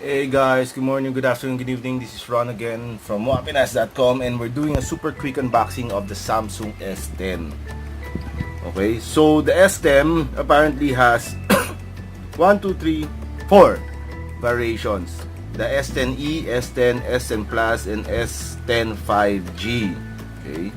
Hey guys, good morning, good afternoon, good evening. This is Ron again from wapinas.com, and we're doing a super quick unboxing of the Samsung S10. Okay, so the S10 apparently has 1, 2, 3, 4 variations. The S10e, S10, S10 Plus, and S10 5G. Okay,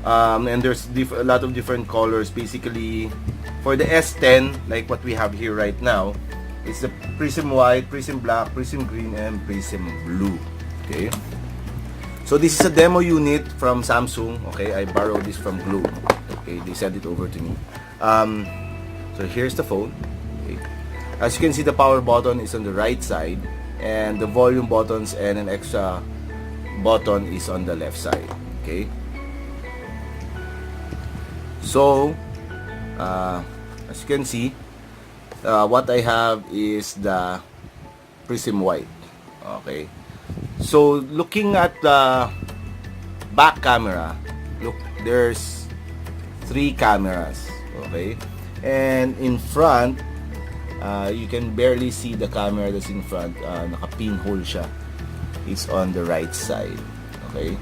and there's a lot of different colors. Basically, for the S10, like what we have here right now, it's the prism white, prism black, prism green, and prism blue. Okay. So this is a demo unit from Samsung. Okay, I borrowed this from Globe. Okay, they sent it over to me. So here's the phone. Okay. As you can see, the power button is on the right side, and the volume buttons and an extra button is on the left side. Okay. So, as you can see, what I have is the prism white. Okay, so looking at the back camera, look, there's 3 cameras. Okay, and in front, you can barely see the camera that's in front. Naka-pinhole siya. It's on the right side. Okay,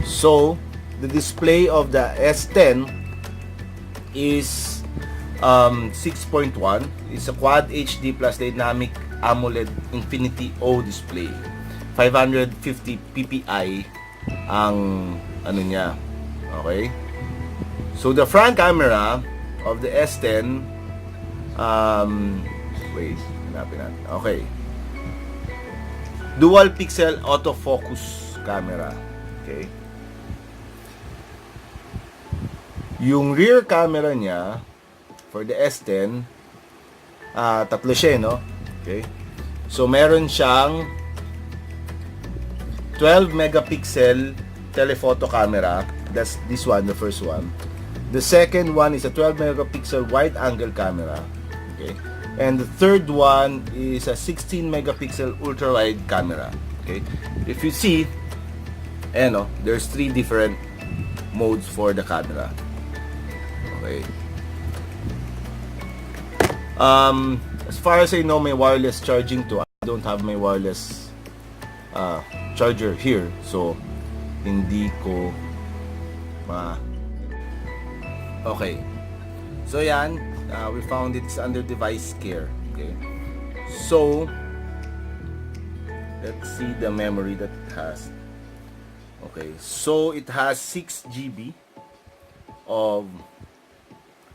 so the display of the S10 is 6.1. It's a Quad HD plus Dynamic AMOLED Infinity O display. 550 ppi ang ano niya. Okay? So the front camera of the S10, wait, hanapin natin. Okay. Dual pixel autofocus camera. Okay? Yung rear camera niya for the S10, tatlo siya, no? Okay. So meron siyang 12 megapixel telephoto camera. That's this one, the first one. The second one is a 12 megapixel wide angle camera. Okay. And the third one is a 16 megapixel ultra wide camera. Okay. If you see, no, there's 3 different modes for the camera. Okay. As far as I know, may wireless charging to. I don't have my wireless charger here, so hindi ko Okay. So yan, we found it's under device care. Okay. So let's see the memory that it has. Okay. So it has 6 GB of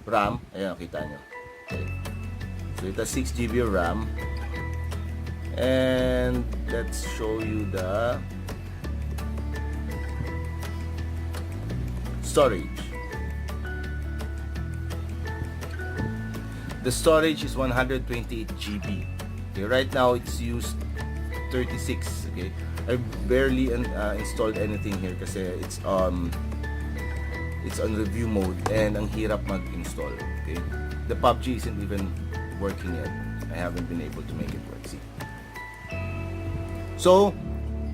RAM. Ayan, kita nyo. Okay. So it has 6 GB of RAM. And let's show you the storage. The storage is 128 GB. Okay, right now it's used 36. Okay, I barely installed anything here kasi it's on review mode and ang hirap mag-install. Okay, the PUBG isn't even working yet. I haven't been able to make it work. See. So,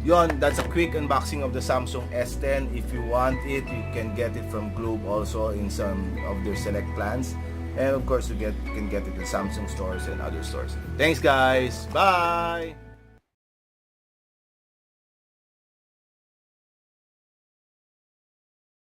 yon, that's a quick unboxing of the Samsung S10. If you want it, you can get it from Globe also in some of their select plans. And of course, you can get it in Samsung stores and other stores. Thanks guys. Bye.